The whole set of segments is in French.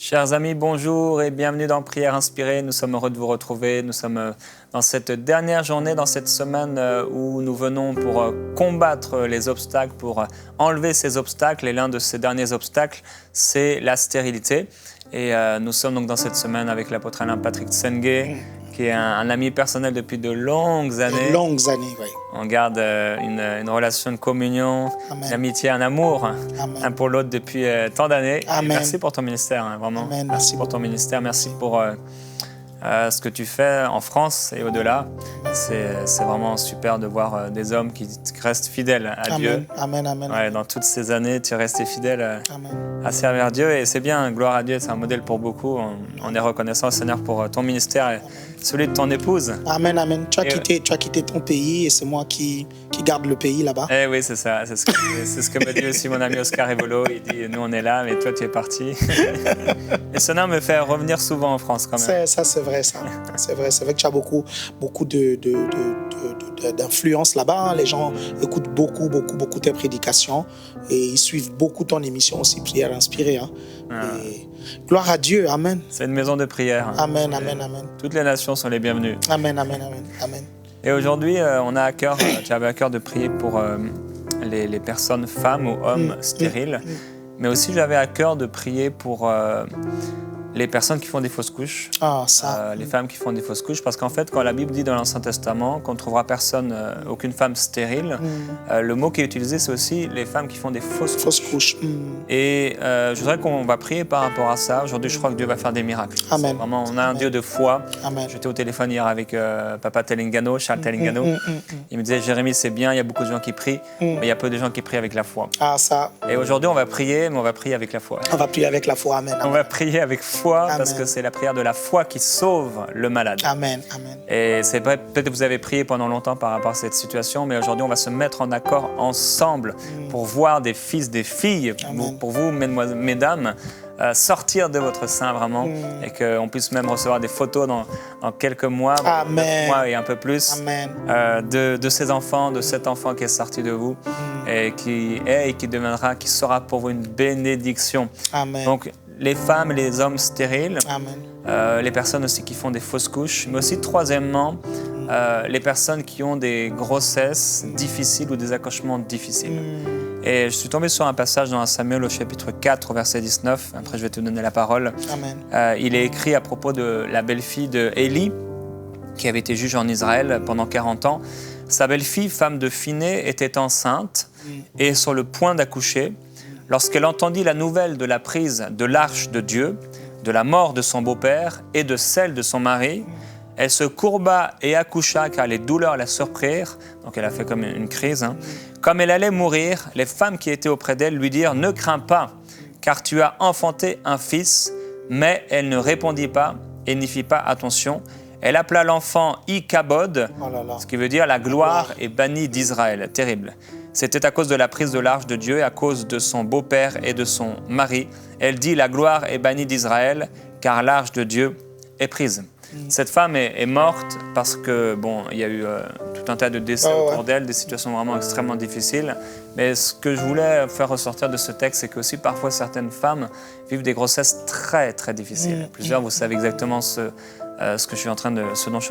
Chers amis, bonjour et bienvenue dans Prière Inspirée. Nous sommes heureux de vous retrouver. Nous sommes dans cette dernière journée, dans cette semaine où nous venons pour combattre les obstacles, pour enlever ces obstacles. Et l'un de ces derniers obstacles, c'est la stérilité. Et nous sommes donc dans cette semaine avec l'apôtre Alain Patrick Tsengue, qui est un ami personnel depuis de longues années. De longues années, oui. On garde une relation de communion, d'amitié, un amour, un pour l'autre depuis tant d'années. Merci pour ton ministère, hein, vraiment. Amen. Merci pour ton ministère, merci pour ce que tu fais en France et au-delà. C'est vraiment super de voir des hommes qui restent fidèles à Dieu. Amen, amen. Ouais, dans toutes ces années, tu es resté fidèle à servir Dieu. Et c'est bien, gloire à Dieu, c'est un modèle pour beaucoup. On est reconnaissant au Seigneur pour ton ministère et celui de ton épouse. Amen, amen. Tu as quitté ton pays et c'est moi qui garde le pays là-bas. Eh oui, c'est ça. C'est ce que me dit aussi mon ami Oscar Evolo. Il dit, nous on est là, mais toi tu es parti. Et cela me fait revenir souvent en France quand même. Ça, c'est vrai, ça. C'est vrai que tu as beaucoup d'influence là-bas. Hein. Les gens écoutent beaucoup tes prédications et ils suivent beaucoup ton émission aussi, Prière Inspirée. Hein. Et gloire à Dieu, amen. C'est une maison de prière. Amen, amen, amen. Toutes les nations sont les bienvenues. Amen, amen, amen, amen. Et aujourd'hui, on a à cœur, tu avais à cœur de prier pour les personnes, femmes ou hommes stériles, mais aussi j'avais à cœur de prier pour les personnes qui font des fausses couches, les femmes qui font des fausses couches, parce qu'en fait, quand la Bible dit dans l'Ancien Testament qu'on ne trouvera personne, aucune femme stérile, le mot qui est utilisé, c'est aussi les femmes qui font des fausses couches. Et je voudrais qu'on va prier par rapport à ça. Aujourd'hui, je crois que Dieu va faire des miracles. Amen. Vraiment, on a un Dieu de foi. Amen. J'étais au téléphone hier avec Papa Telengano, Charles Telengano. Il me disait, Jérémy, c'est bien, il y a beaucoup de gens qui prient, mais il y a peu de gens qui prient avec la foi. Et aujourd'hui, on va prier, mais on va prier avec la foi. On va prier avec la foi, amen. On va prier avec foi, parce que c'est la prière de la foi qui sauve le malade. Amen, amen. Et c'est vrai, peut-être que vous avez prié pendant longtemps par rapport à cette situation, mais aujourd'hui, on va se mettre en accord ensemble pour voir des fils, des filles, pour vous, mesdames, sortir de votre sein vraiment, et qu'on puisse même recevoir des photos dans quelques mois, mois et un peu plus, de ces enfants, de cet enfant qui est sorti de vous, et qui sera pour vous une bénédiction. Amen. Donc, les femmes, les hommes stériles, les personnes aussi qui font des fausses couches, mais aussi troisièmement, les personnes qui ont des grossesses difficiles ou des accouchements difficiles. Et je suis tombé sur un passage dans 1 Samuel au chapitre 4, au verset 19, après je vais te donner la parole. Il est écrit à propos de la belle-fille de Élie, qui avait été juge en Israël pendant 40 ans. Sa belle-fille, femme de Phinée, était enceinte et sur le point d'accoucher. Lorsqu'elle entendit la nouvelle de la prise de l'arche de Dieu, de la mort de son beau-père et de celle de son mari, elle se courba et accoucha car les douleurs la surprirent. Donc elle a fait comme une crise. Comme elle allait mourir, les femmes qui étaient auprès d'elle lui dirent « Ne crains pas, car tu as enfanté un fils. » Mais elle ne répondit pas et n'y fit pas attention. Elle appela l'enfant Ichabod, ce qui veut dire « La gloire est bannie d'Israël ». Terrible. C'était à cause de la prise de l'arche de Dieu et à cause de son beau-père et de son mari. Elle dit « La gloire est bannie d'Israël, car l'arche de Dieu est prise. » Cette femme est morte parce que, il y a eu tout un tas de décès autour d'elle, des situations vraiment extrêmement difficiles. Mais ce que je voulais faire ressortir de ce texte, c'est qu'aussi parfois certaines femmes vivent des grossesses très, très difficiles. Plusieurs, vous savez exactement ce dont je suis en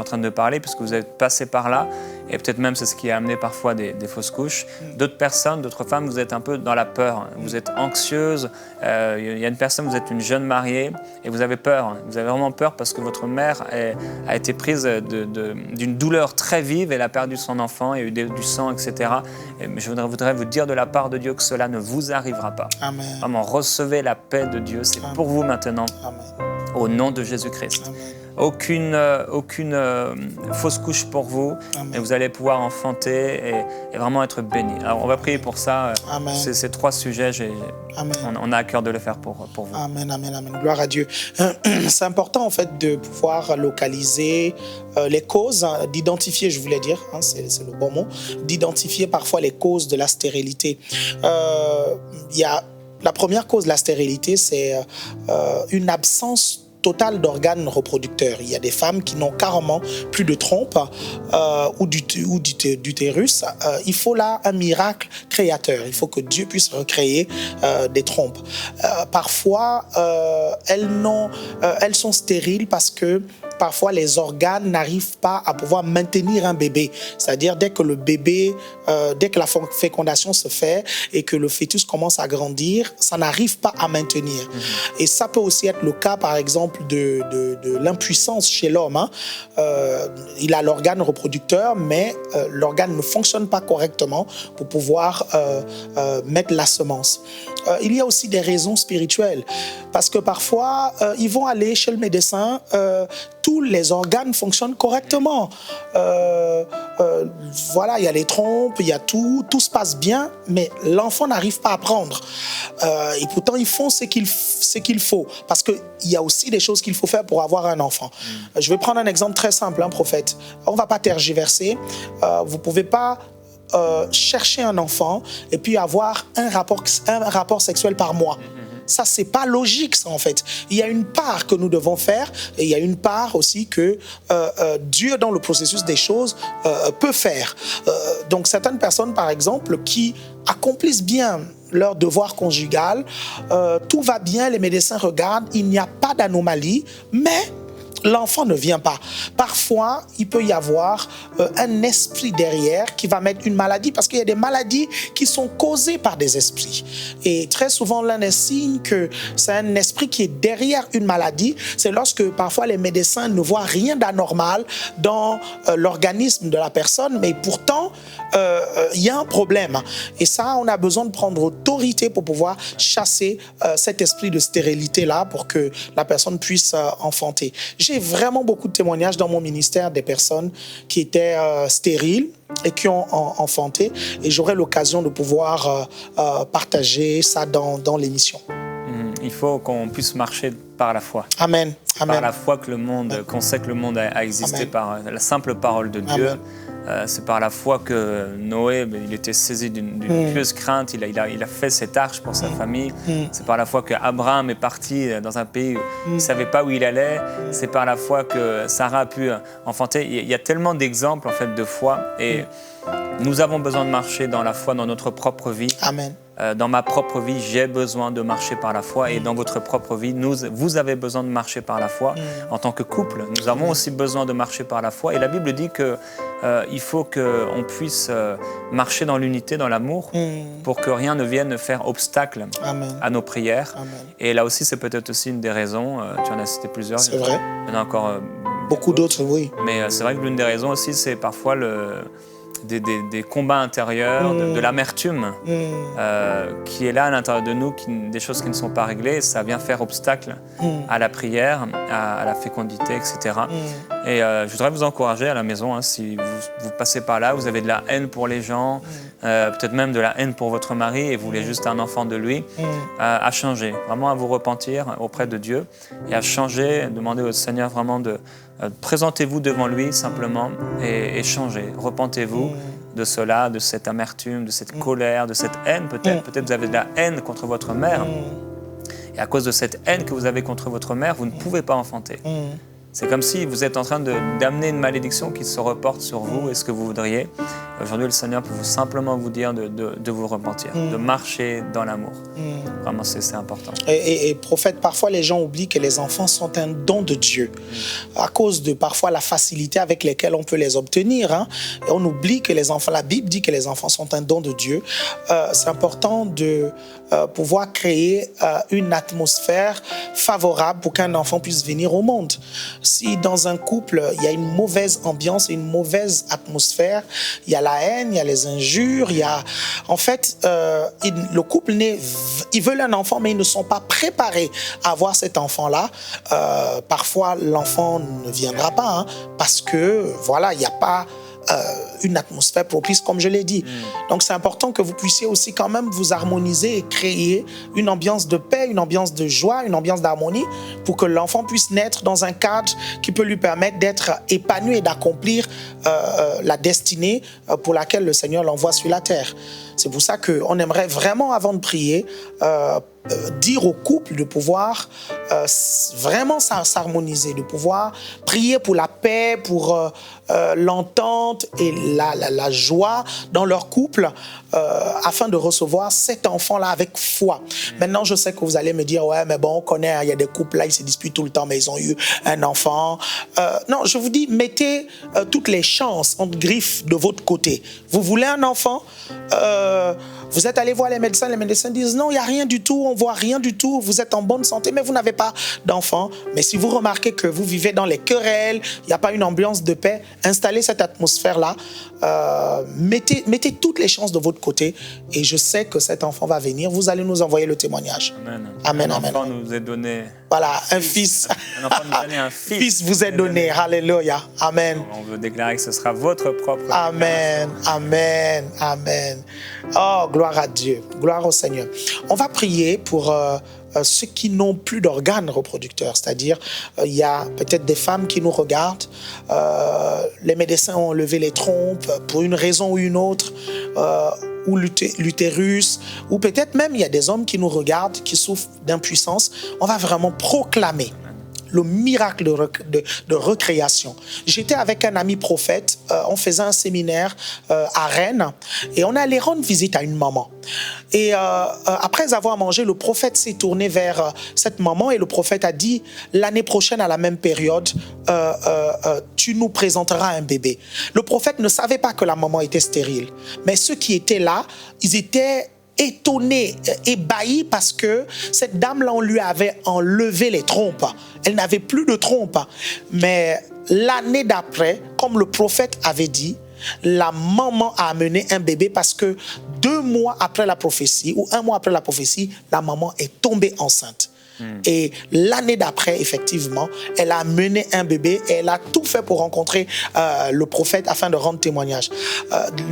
train de parler, puisque vous êtes passé par là, et peut-être même c'est ce qui a amené parfois des fausses couches. D'autres personnes, d'autres femmes, vous êtes un peu dans la peur, vous êtes anxieuse. Il y a une personne, vous êtes une jeune mariée, et vous avez peur. Vous avez vraiment peur parce que votre mère a été prise d'une douleur très vive, elle a perdu son enfant, il y a eu du sang, etc. Et je voudrais vous dire de la part de Dieu que cela ne vous arrivera pas. Amen. Vraiment, recevez la paix de Dieu, c'est pour vous maintenant, au nom de Jésus-Christ. Amen. Aucune fausse couche pour vous. Et vous allez pouvoir enfanter et vraiment être bénis. Alors on va prier pour ça. Ces trois sujets, on a à cœur de le faire pour vous. Amen, amen, amen. Gloire à Dieu. C'est important en fait de pouvoir localiser les causes, d'identifier, je voulais dire, c'est le bon mot, d'identifier parfois les causes de la stérilité. La première cause de la stérilité, c'est une absence total d'organes reproducteurs. Il y a des femmes qui n'ont carrément plus de trompe ou d'utérus. Il faut là un miracle créateur. Il faut que Dieu puisse recréer des trompes. Parfois, elles sont stériles parce que parfois les organes n'arrivent pas à pouvoir maintenir un bébé. C'est-à-dire dès que le bébé, dès que la fécondation se fait et que le fœtus commence à grandir, ça n'arrive pas à maintenir. Et ça peut aussi être le cas, par exemple, de l'impuissance chez l'homme. Hein. Il a l'organe reproducteur, mais l'organe ne fonctionne pas correctement pour pouvoir mettre la semence. Il y a aussi des raisons spirituelles, parce que parfois, ils vont aller chez le médecin, tous les organes fonctionnent correctement. Voilà, il y a les trompes, il y a tout se passe bien, mais l'enfant n'arrive pas à prendre. Et pourtant, ils font ce qu'il faut, parce qu'il y a aussi des choses qu'il faut faire pour avoir un enfant. Je vais prendre un exemple très simple, hein, prophète. On ne va pas tergiverser. Vous ne pouvez pas chercher un enfant et puis avoir un rapport sexuel par mois. Ça, c'est pas logique, ça, en fait. Il y a une part que nous devons faire et il y a une part aussi que Dieu, dans le processus des choses, peut faire. Donc, certaines personnes, par exemple, qui accomplissent bien leur devoir conjugal, tout va bien, les médecins regardent, il n'y a pas d'anomalie, mais l'enfant ne vient pas. Parfois, il peut y avoir un esprit derrière qui va mettre une maladie, parce qu'il y a des maladies qui sont causées par des esprits. Et très souvent, l'un des signes que c'est un esprit qui est derrière une maladie, c'est lorsque parfois les médecins ne voient rien d'anormal dans l'organisme de la personne, mais pourtant, il y a un problème. Et ça, on a besoin de prendre autorité pour pouvoir chasser cet esprit de stérilité-là pour que la personne puisse enfanter. J'ai vraiment beaucoup de témoignages dans mon ministère des personnes qui étaient stériles et qui ont enfanté. Et j'aurai l'occasion de pouvoir partager ça dans l'émission. Il faut qu'on puisse marcher par la foi. Amen. Amen. Par la foi que le monde, qu'on sait que le monde a existé. Amen. Par la simple parole de Dieu. C'est par la foi que Noé, il était saisi d'une pieuse crainte, il a fait cette arche pour sa famille. C'est par la foi qu'Abraham est parti dans un pays où il ne savait pas où il allait. C'est par la foi que Sarah a pu enfanter. Il y a tellement d'exemples en fait, de foi. Et nous avons besoin de marcher dans la foi dans notre propre vie. Amen. Dans ma propre vie, j'ai besoin de marcher par la foi. Et dans votre propre vie, vous avez besoin de marcher par la foi. En tant que couple, nous avons aussi besoin de marcher par la foi. Et la Bible dit qu'il faut qu'on puisse marcher dans l'unité, dans l'amour, pour que rien ne vienne faire obstacle à nos prières. Amen. Et là aussi, c'est peut-être aussi une des raisons. Tu en as cité plusieurs. C'est vrai. Il y en a encore beaucoup d'autres, oui. Mais c'est vrai que l'une des raisons aussi, c'est parfois des combats intérieurs, de l'amertume qui est là à l'intérieur de nous, des choses qui ne sont pas réglées. Ça vient faire obstacle à la prière, à la fécondité, etc. Et je voudrais vous encourager à la maison, hein, si vous passez par là, vous avez de la haine pour les gens, peut-être même de la haine pour votre mari et vous voulez juste un enfant de lui, à changer, vraiment à vous repentir auprès de Dieu et à changer, demander au Seigneur vraiment de présentez-vous devant lui simplement et changez, repentez-vous de cela, de cette amertume, de cette colère, de cette haine peut-être. Peut-être vous avez de la haine contre votre mère et à cause de cette haine que vous avez contre votre mère, vous ne pouvez pas enfanter. C'est comme si vous êtes en train d'amener une malédiction qui se reporte sur vous et ce que vous voudriez. Aujourd'hui, le Seigneur peut simplement vous dire de vous repentir, de marcher dans l'amour. Vraiment, c'est important. Et prophète, parfois les gens oublient que les enfants sont un don de Dieu à cause de parfois la facilité avec laquelle on peut les obtenir. Hein. Et on oublie que les enfants, la Bible dit que les enfants sont un don de Dieu. C'est important de pouvoir créer une atmosphère favorable pour qu'un enfant puisse venir au monde. Si dans un couple, il y a une mauvaise ambiance et une mauvaise atmosphère, il y a la haine, il y a les injures, il y a... En fait, le couple, ils veulent un enfant, mais ils ne sont pas préparés à avoir cet enfant-là. Parfois, l'enfant ne viendra pas, hein, parce que, voilà, il n'y a pas... une atmosphère propice, comme je l'ai dit. Donc, c'est important que vous puissiez aussi quand même vous harmoniser et créer une ambiance de paix, une ambiance de joie, une ambiance d'harmonie pour que l'enfant puisse naître dans un cadre qui peut lui permettre d'être épanoui et d'accomplir la destinée pour laquelle le Seigneur l'envoie sur la terre. C'est pour ça qu'on aimerait vraiment, avant de prier, dire au couple de pouvoir vraiment s'harmoniser, de pouvoir prier pour la paix, pour l'entente et la joie dans leur couple afin de recevoir cet enfant-là avec foi. Maintenant, je sais que vous allez me dire, ouais, mais bon, on connaît, il y a des couples là, ils se disputent tout le temps, mais ils ont eu un enfant. Non, je vous dis, mettez toutes les chances entre griffes de votre côté. Vous voulez un enfant, vous êtes allé voir les médecins disent non, il n'y a rien du tout, on ne voit rien du tout, vous êtes en bonne santé, mais vous n'avez pas d'enfant. Mais si vous remarquez que vous vivez dans les querelles, il n'y a pas une ambiance de paix, installez cette atmosphère-là, mettez toutes les chances de votre côté et je sais que cet enfant va venir, vous allez nous envoyer le témoignage. Amen. Amen, un amen. enfant nous est donné. Voilà, un fils. Un enfant nous a donné un fils. Fils vous est donné, alléluia, amen. On veut déclarer que ce sera votre propre. Amen, amen, amen. Oh, gloire à Dieu, gloire au Seigneur. On va prier pour ceux qui n'ont plus d'organes reproducteurs, c'est-à-dire il y a peut-être des femmes qui nous regardent, les médecins ont enlevé les trompes pour une raison ou une autre, ou l'utérus, ou peut-être même il y a des hommes qui nous regardent, qui souffrent d'impuissance. On va vraiment proclamer le miracle de recréation. J'étais avec un ami prophète, on faisait un séminaire à Rennes et on allait rendre visite à une maman. Et après avoir mangé, le prophète s'est tourné vers cette maman et le prophète a dit, l'année prochaine à la même période, tu nous présenteras un bébé. Le prophète ne savait pas que la maman était stérile, mais ceux qui étaient là, ils étaient étonnée, ébahie parce que cette dame-là, on lui avait enlevé les trompes. Elle n'avait plus de trompes. Mais l'année d'après, comme le prophète avait dit, la maman a amené un bébé parce que 2 mois après la prophétie ou 1 mois après la prophétie, la maman est tombée enceinte. Et l'année d'après, effectivement, elle a mené un bébé et elle a tout fait pour rencontrer le prophète afin de rendre témoignage.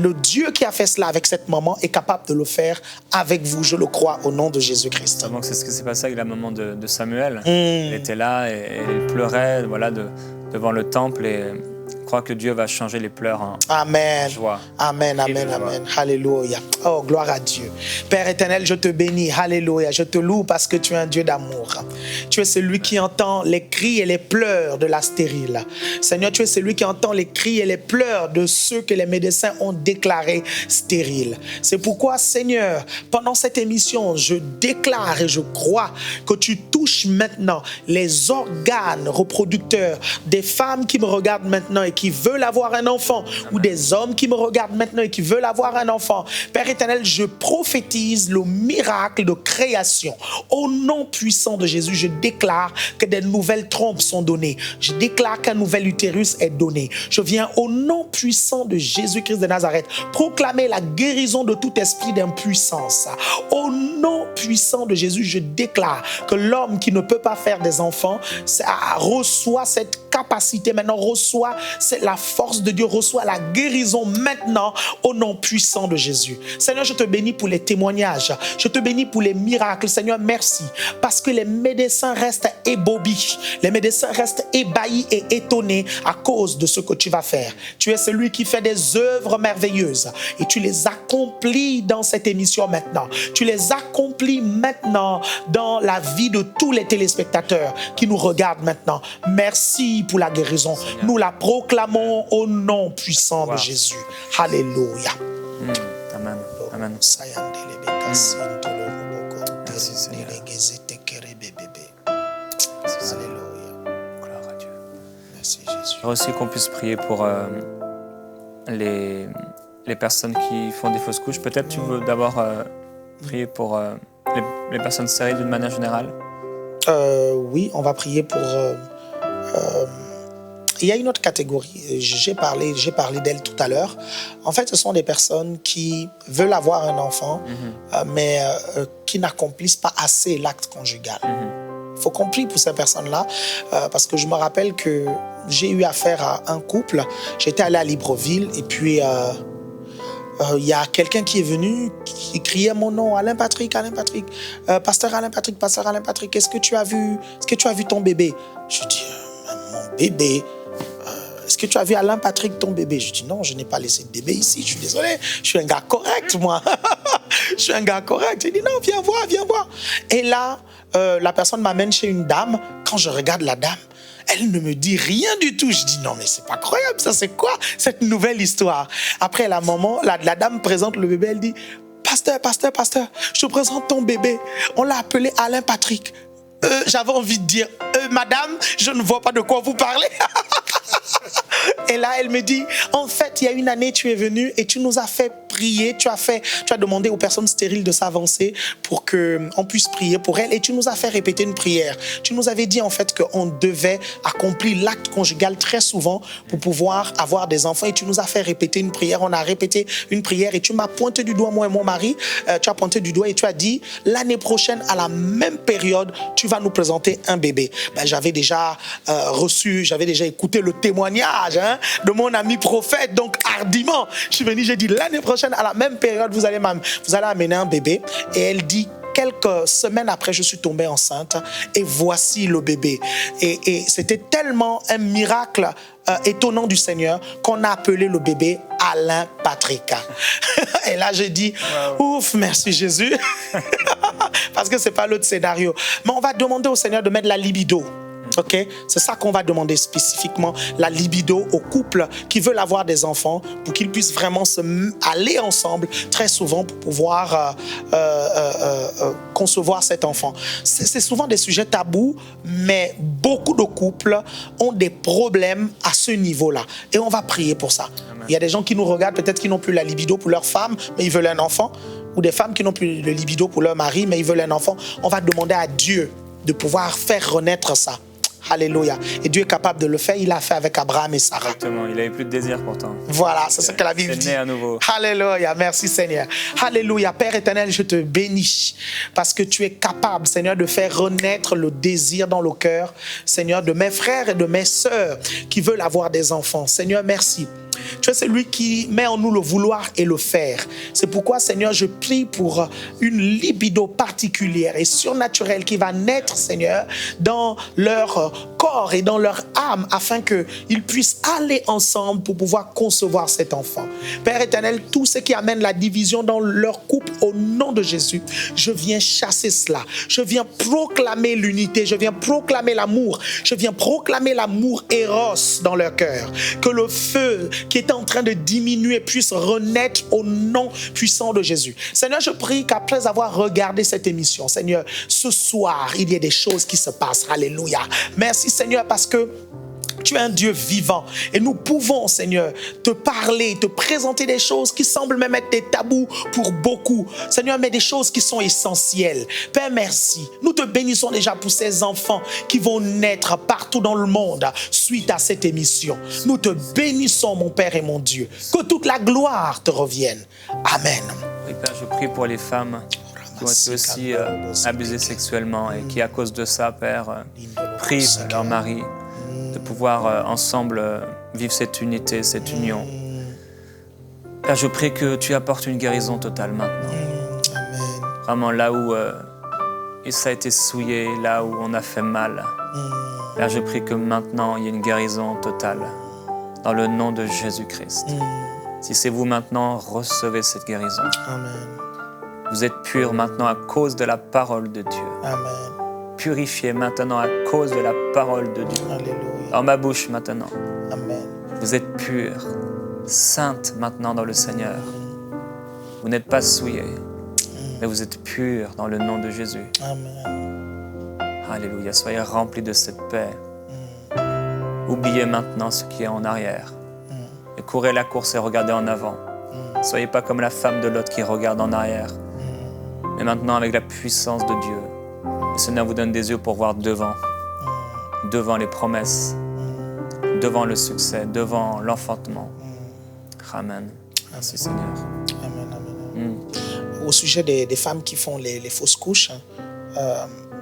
Le Dieu qui a fait cela avec cette maman est capable de le faire avec vous, je le crois, au nom de Jésus-Christ. Donc c'est ce qui s'est passé avec la maman de Samuel. Elle était là et elle pleurait voilà, devant le temple et je crois que Dieu va changer les pleurs en joie. Amen, amen, amen. Alléluia. Oh, gloire à Dieu. Père éternel, je te bénis. Alléluia. Je te loue parce que tu es un Dieu d'amour. Tu es celui qui entend les cris et les pleurs de la stérile. Seigneur, tu es celui qui entend les cris et les pleurs de ceux que les médecins ont déclarés stériles. C'est pourquoi, Seigneur, pendant cette émission, je déclare et je crois que tu touches maintenant les organes reproducteurs des femmes qui me regardent maintenant et qui veulent avoir un enfant, ou des hommes qui me regardent maintenant et qui veulent avoir un enfant. Père éternel, je prophétise le miracle de création. Au nom puissant de Jésus, je déclare que des nouvelles trompes sont données. Je déclare qu'un nouvel utérus est donné. Je viens au nom puissant de Jésus-Christ de Nazareth proclamer la guérison de tout esprit d'impuissance. Au nom puissant de Jésus, je déclare que l'homme qui ne peut pas faire des enfants reçoit cette capacité maintenant, reçoit la force de Dieu, reçoit la guérison maintenant au nom puissant de Jésus. Seigneur, je te bénis pour les témoignages, je te bénis pour les miracles. Seigneur, merci parce que les médecins restent ébobis, les médecins restent ébahis et étonnés à cause de ce que tu vas faire. Tu es celui qui fait des œuvres merveilleuses et tu les accomplis dans cette émission maintenant. Tu les accomplis maintenant dans la vie de tous les téléspectateurs qui nous regardent maintenant. Merci pour la guérison. Nous la proclamons au nom puissant de Jésus. Alléluia. Amen. Amen. Merci, Alléluia. Gloire à Dieu. Merci Jésus. J'aimerais aussi qu'on puisse prier pour les personnes qui font des fausses couches. Peut-être tu veux d'abord prier pour les personnes stériles d'une manière générale. Oui, on va prier pour... il y a une autre catégorie, j'ai parlé d'elle tout à l'heure. En fait, ce sont des personnes qui veulent avoir un enfant, mais qui n'accomplissent pas assez l'acte conjugal. Il faut qu'on prie pour ces personnes-là, parce que je me rappelle que j'ai eu affaire à un couple. J'étais allé à Libreville et puis il y a quelqu'un qui est venu, qui criait mon nom, Alain Patrick, pasteur Alain Patrick, est-ce que tu as vu ton bébé? Je dis, mon bébé? Est-ce que tu as vu Alain Patrick, ton bébé? Je dis, non, je n'ai pas laissé de bébé ici, je suis désolé, je suis un gars correct, moi. Je suis un gars correct. Il dit non, viens voir, viens voir. Et là, la personne m'amène chez une dame. Quand je regarde la dame, elle ne me dit rien du tout. Je dis non, mais c'est pas croyable, ça c'est quoi cette nouvelle histoire? Après, la dame présente le bébé, elle dit pasteur, je te présente ton bébé. On l'a appelé Alain Patrick. J'avais envie de dire madame, je ne vois pas de quoi vous parlez. Et là, elle me dit, en fait, il y a une année, tu es venu et tu nous as fait prier. Tu as demandé aux personnes stériles de s'avancer pour qu'on puisse prier pour elles. Et tu nous as fait répéter une prière. Tu nous avais dit, en fait, qu'on devait accomplir l'acte conjugal très souvent pour pouvoir avoir des enfants. Et tu nous as fait répéter une prière. On a répété une prière et tu m'as pointé du doigt, moi et mon mari. Tu as pointé du doigt et tu as dit, l'année prochaine, à la même période, tu vas nous présenter un bébé. J'avais déjà j'avais déjà écouté le témoignage de mon ami prophète. Donc, hardiment, je suis venu, j'ai dit, l'année prochaine, à la même période, vous allez amener un bébé. Et elle dit, quelques semaines après, je suis tombée enceinte et voici le bébé. Et c'était tellement un miracle étonnant du Seigneur qu'on a appelé le bébé Alain Patrick. Et là, j'ai dit, ouf, merci Jésus. Parce que c'est pas l'autre scénario. Mais on va demander au Seigneur de mettre la libido. Ok, c'est ça qu'on va demander spécifiquement, la libido aux couples qui veulent avoir des enfants pour qu'ils puissent vraiment aller ensemble très souvent pour pouvoir concevoir cet enfant. C'est souvent des sujets tabous, mais beaucoup de couples ont des problèmes à ce niveau-là. Et on va prier pour ça. Amen. Il y a des gens qui nous regardent, peut-être qui n'ont plus la libido pour leur femme, mais ils veulent un enfant. Ou des femmes qui n'ont plus de libido pour leur mari, mais ils veulent un enfant. On va demander à Dieu de pouvoir faire renaître ça. Alléluia. Et Dieu est capable de le faire. Il l'a fait avec Abraham et Sarah. Exactement. Il n'avait plus de désir pourtant. Voilà, c'est ce que la Bible dit. C'est né à nouveau. Alléluia. Merci Seigneur. Alléluia. Père éternel, je te bénis parce que tu es capable, Seigneur, de faire renaître le désir dans le cœur, Seigneur, de mes frères et de mes sœurs qui veulent avoir des enfants. Seigneur, merci. Tu es celui qui met en nous le vouloir et le faire. C'est pourquoi, Seigneur, je prie pour une libido particulière et surnaturelle qui va naître, Seigneur, dans leur corps et dans leur âme afin qu'ils puissent aller ensemble pour pouvoir concevoir cet enfant. Père éternel, tout ce qui amène la division dans leur couple, au nom de Jésus, je viens chasser cela. Je viens proclamer l'unité. Je viens proclamer l'amour. Je viens proclamer l'amour éros dans leur cœur. Que le feu qui est en train de diminuer puisse renaître au nom puissant de Jésus. Seigneur, je prie qu'après avoir regardé cette émission, Seigneur, ce soir, il y ait des choses qui se passent. Alléluia. Merci Seigneur parce que tu es un Dieu vivant et nous pouvons, Seigneur, te parler, te présenter des choses qui semblent même être des tabous pour beaucoup. Seigneur, mais des choses qui sont essentielles. Père, merci. Nous te bénissons déjà pour ces enfants qui vont naître partout dans le monde suite à cette émission. Nous te bénissons, mon Père et mon Dieu. Que toute la gloire te revienne. Amen. Oui, Père, je prie pour les femmes qui ont été aussi abusées sexuellement et qui, à cause de ça, Père, privent leur mari de pouvoir ensemble vivre cette unité, cette union. Père, je prie que tu apportes une guérison totale maintenant. Amen. Vraiment là où ça a été souillé, là où on a fait mal. Père, je prie que maintenant il y ait une guérison totale dans le nom de Jésus-Christ. Si c'est vous maintenant, recevez cette guérison. Amen. Vous êtes purs maintenant à cause de la parole de Dieu. Amen. Purifiés maintenant à cause de la parole de Dieu. Alléluia. Dans ma bouche maintenant. Amen. Vous êtes purs, saintes maintenant dans le Seigneur. Vous n'êtes pas souillés, mais vous êtes purs dans le nom de Jésus. Amen. Alléluia. Soyez remplis de cette paix. Oubliez maintenant ce qui est en arrière. Et courez la course et regardez en avant. Soyez pas comme la femme de Lot qui regarde en arrière. Mais maintenant, avec la puissance de Dieu, le Seigneur vous donne des yeux pour voir devant les promesses, devant le succès, devant l'enfantement. Amen. Merci Seigneur. Amen. Au sujet des femmes qui font les fausses couches,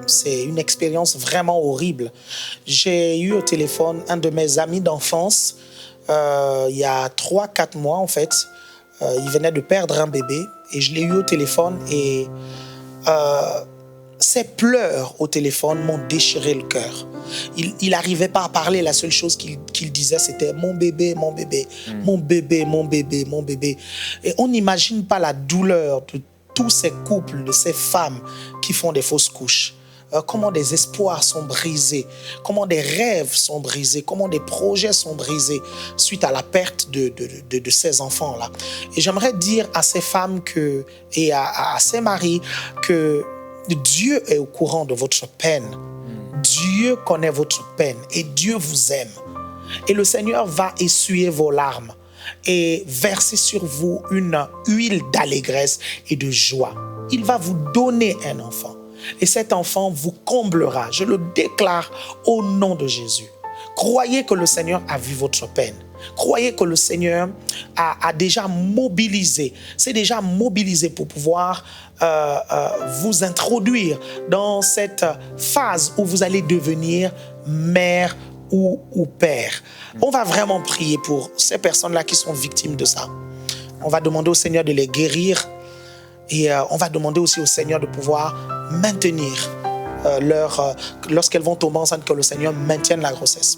c'est une expérience vraiment horrible. J'ai eu au téléphone un de mes amis d'enfance, il y a 3-4 mois en fait. Il venait de perdre un bébé et je l'ai eu au téléphone et ses pleurs au téléphone m'ont déchiré le cœur. Il n'arrivait pas à parler, la seule chose qu'il disait c'était « mon bébé, mon bébé, mon bébé, mon bébé, mon bébé ». Et on n'imagine pas la douleur tous ces couples, de ces femmes qui font des fausses couches. Comment des espoirs sont brisés, comment des rêves sont brisés, comment des projets sont brisés suite à la perte de ces enfants-là. Et j'aimerais dire à ces femmes et à ces maris que Dieu est au courant de votre peine. Dieu connaît votre peine et Dieu vous aime. Et le Seigneur va essuyer vos larmes et verser sur vous une huile d'allégresse et de joie. Il va vous donner un enfant. Et cet enfant vous comblera. Je le déclare au nom de Jésus. Croyez que le Seigneur a vu votre peine. Croyez que le Seigneur a déjà mobilisé, s'est déjà mobilisé pour pouvoir vous introduire dans cette phase où vous allez devenir mère ou père. On va vraiment prier pour ces personnes-là qui sont victimes de ça. On va demander au Seigneur de les guérir. Et on va demander aussi au Seigneur de pouvoir maintenir lorsqu'elles vont tomber enceintes, que le Seigneur maintienne la grossesse.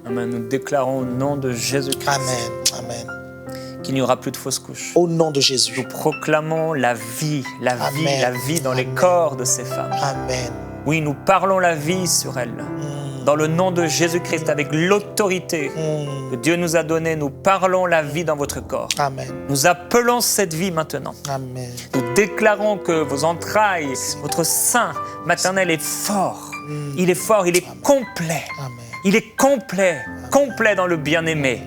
Amen. Nous déclarons au nom de Jésus-Christ. Amen. Amen. Qu'il n'y aura plus de fausses couches. Au nom de Jésus. Nous proclamons la vie dans les corps de ces femmes. Amen. Oui, nous parlons la vie sur elles. Dans le nom de Jésus-Christ, avec l'autorité que Dieu nous a donnée, nous parlons la vie dans votre corps. Amen. Nous appelons cette vie maintenant. Amen. Nous déclarons que vos entrailles, votre sein maternel est fort. Il est fort, il est complet. Amen. Il est complet, complet dans le bien-aimé.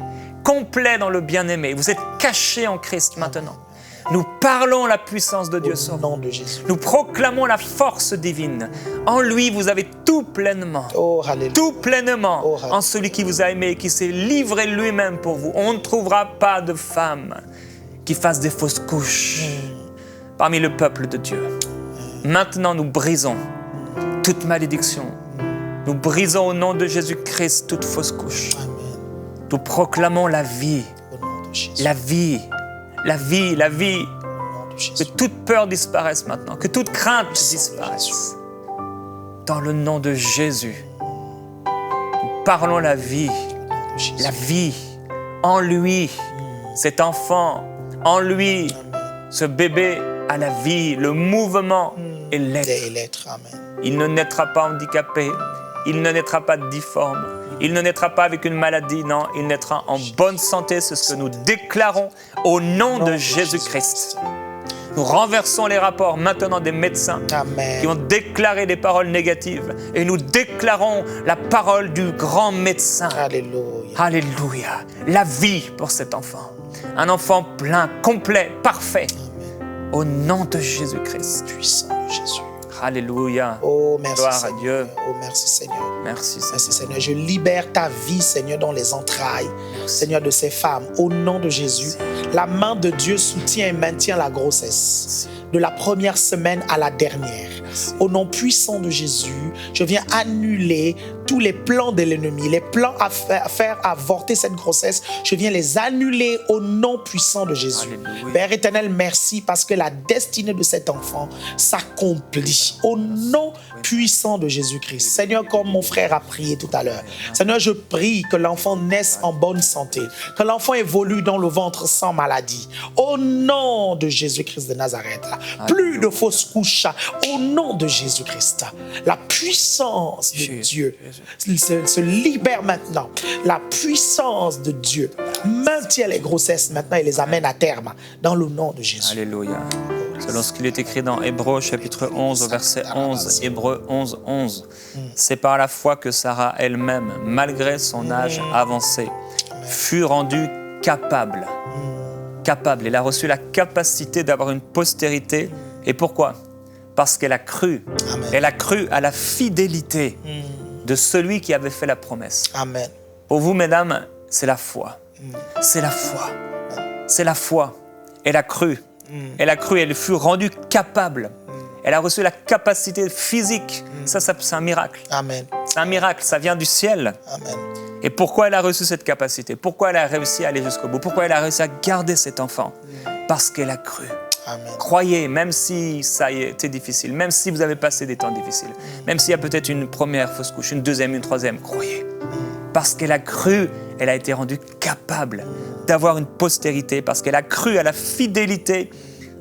Complet dans le bien-aimé. Vous êtes cachés en Christ maintenant. Nous parlons la puissance de Dieu sur vous. Au nom de Jésus. Nous proclamons la force divine. En lui, vous avez tout pleinement. Oh, alléluia. Tout pleinement. Oh, alléluia. En celui qui vous a aimé, qui s'est livré lui-même pour vous. On ne trouvera pas de femme qui fasse des fausses couches parmi le peuple de Dieu. Maintenant, nous brisons toute malédiction. Nous brisons au nom de Jésus-Christ toute fausse couche. Amen. Nous proclamons la vie. Au nom de Jésus. La vie. La vie, la vie. Au nom de Que Jésus. toute peur disparaisse maintenant, que toute crainte disparaisse. Dans le nom de Jésus, nous parlons la vie, Au nom de Jésus. la vie. En lui, cet enfant, en lui, ce bébé a la vie, le mouvement et l'être. Et l'être. Amen. Il ne naîtra pas handicapé, il ne naîtra pas difforme, il ne naîtra pas avec une maladie, non, il naîtra en bonne santé, c'est ce que nous déclarons au nom de Jésus-Christ. Nous renversons les rapports maintenant des médecins Amen. qui ont déclaré des paroles négatives et nous déclarons la parole du grand médecin. Alléluia. Alléluia. La vie pour cet enfant. Un enfant plein, complet, parfait. Amen. Au nom de Jésus-Christ. Puissant de Jésus. Alléluia. Oh, merci Gloire Seigneur. à Dieu. Oh, merci Seigneur. Merci Seigneur. Merci Seigneur. Je libère ta vie, Seigneur, dans les entrailles, Seigneur, de ces femmes. Au nom de Jésus, la main de Dieu soutient et maintient la grossesse. De la première semaine à la dernière. Au nom puissant de Jésus, je viens annuler tous les plans de l'ennemi, les plans à faire avorter cette grossesse. Je viens les annuler au nom puissant de Jésus. Alléluia. Père éternel, merci parce que la destinée de cet enfant s'accomplit. Au nom puissant de Jésus-Christ. Seigneur, comme mon frère a prié tout à l'heure, Seigneur, je prie que l'enfant naisse en bonne santé, que l'enfant évolue dans le ventre sans maladie. Au nom de Jésus-Christ de Nazareth. Plus de fausses couches. Au nom de Jésus-Christ. La puissance de Dieu se libère maintenant. La puissance de Dieu maintient les grossesses maintenant et les amène à terme dans le nom de Jésus. Alléluia. Selon ce qu'il est écrit dans Hébreux chapitre 11 au verset 11, Hébreux 11, 11. C'est par la foi que Sarah elle-même, malgré son âge avancé, fut rendue capable. Capable. Elle a reçu la capacité d'avoir une postérité. Et pourquoi? Parce qu'elle a cru. Amen. Elle a cru à la fidélité de celui qui avait fait la promesse. Amen. Pour vous, mesdames, c'est la foi. C'est la foi. C'est la foi. Elle a cru. Elle a cru, elle fut rendue capable. Elle a reçu la capacité physique. Ça, c'est un miracle. Amen. C'est un miracle, ça vient du ciel. Amen. Et pourquoi elle a reçu cette capacité? Pourquoi elle a réussi à aller jusqu'au bout? Pourquoi elle a réussi à garder cet enfant? Parce qu'elle a cru. Amen. Croyez, même si ça a été difficile, même si vous avez passé des temps difficiles, même s'il y a peut-être une première fausse couche, une deuxième, une troisième, croyez. Parce qu'elle a cru, elle a été rendue capable d'avoir une postérité, parce qu'elle a cru à la fidélité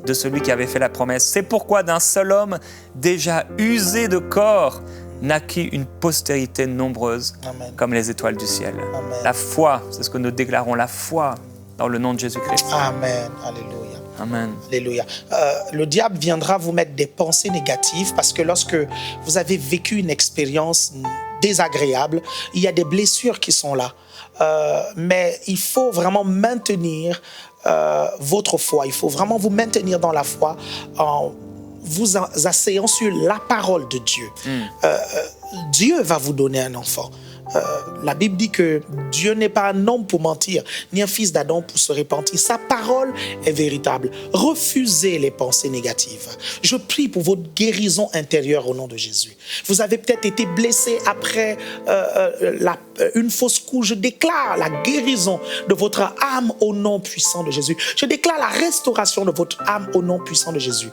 de celui qui avait fait la promesse. C'est pourquoi d'un seul homme déjà usé de corps naquit une postérité nombreuse Amen. comme les étoiles du ciel. Amen. La foi, c'est ce que nous déclarons, la foi dans le nom de Jésus-Christ. Amen. Alléluia. Amen. Alléluia. Le diable viendra vous mettre des pensées négatives parce que lorsque vous avez vécu une expérience désagréable, il y a des blessures qui sont là. Mais il faut vraiment maintenir votre foi. Il faut vraiment vous maintenir dans la foi en vous asseyant sur la parole de Dieu. Dieu va vous donner un enfant. La Bible dit que Dieu n'est pas un homme pour mentir, ni un fils d'Adam pour se repentir. Sa parole est véritable. Refusez les pensées négatives. Je prie pour votre guérison intérieure au nom de Jésus. Vous avez peut-être été blessé après une fausse couche. Je déclare la guérison de votre âme au nom puissant de Jésus. Je déclare la restauration de votre âme au nom puissant de Jésus.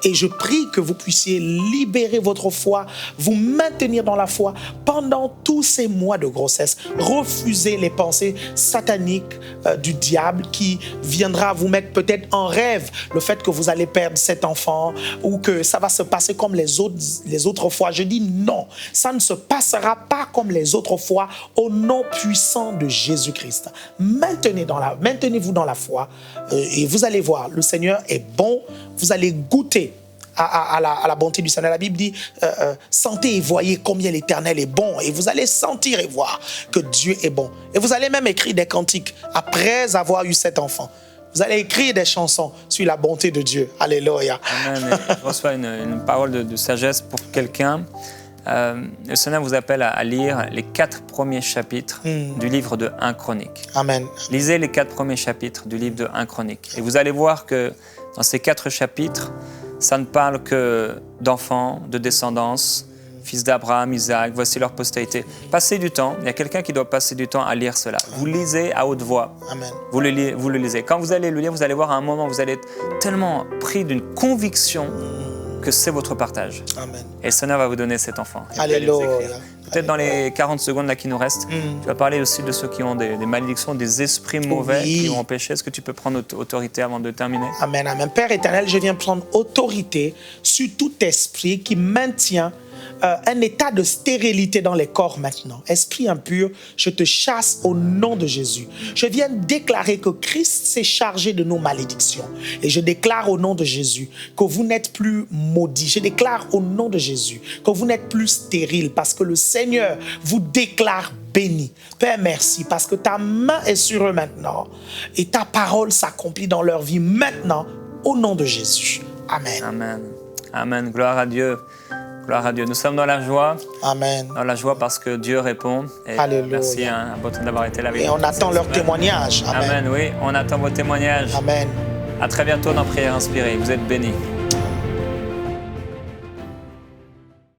Et je prie que vous puissiez libérer votre foi, vous maintenir dans la foi pendant tous ces mois de grossesse. Refusez les pensées sataniques du diable qui viendra vous mettre peut-être en rêve le fait que vous allez perdre cet enfant ou que ça va se passer comme les autres fois. Je dis non, ça ne se passera pas comme les autres fois au nom puissant de Jésus-Christ. Maintenez-vous dans la foi et vous allez voir, le Seigneur est bon. Vous allez goûter à la bonté du Seigneur. La Bible dit, sentez et voyez combien l'Éternel est bon. Et vous allez sentir et voir que Dieu est bon. Et vous allez même écrire des cantiques après avoir eu cet enfant. Vous allez écrire des chansons sur la bonté de Dieu. Alléluia. Amen. Je reçois une parole de sagesse pour quelqu'un. Le Seigneur vous appelle à lire les 4 premiers chapitres du livre de 1 Chronique. Amen. Lisez les 4 premiers chapitres du livre de 1 Chronique. Et vous allez voir que dans ces 4 chapitres, ça ne parle que d'enfants, de descendance, fils d'Abraham, Isaac, voici leur postérité. Passez du temps, il y a quelqu'un qui doit passer du temps à lire cela. Vous lisez à haute voix. Amen. Vous le lisez. Quand vous allez le lire, vous allez voir à un moment, vous allez être tellement pris d'une conviction que c'est votre partage. Amen. Et le Seigneur va vous donner cet enfant. Alléluia. Peut-être dans les 40 secondes là qui nous restent, tu vas parler aussi de ceux qui ont des malédictions, des esprits mauvais qui ont péché. Est-ce que tu peux prendre autorité avant de terminer? Amen, amen. Père éternel, je viens prendre autorité sur tout esprit qui maintient un état de stérilité dans les corps maintenant. Esprit impur, je te chasse au nom de Jésus. Je viens déclarer que Christ s'est chargé de nos malédictions. Et je déclare au nom de Jésus que vous n'êtes plus maudits. Je déclare au nom de Jésus que vous n'êtes plus stériles parce que le Seigneur vous déclare bénis. Père, merci parce que ta main est sur eux maintenant et ta parole s'accomplit dans leur vie maintenant au nom de Jésus. Amen. Amen. Amen. Gloire à Dieu. Gloire à Dieu. Nous sommes dans la joie. Amen. Dans la joie parce que Dieu répond. Et Alléluia. merci à votre d'avoir été là avec nous. Et on attend leur témoignage. Amen. Amen, oui. On attend vos témoignages. Amen. À très bientôt dans Prière Inspirée. Vous êtes bénis.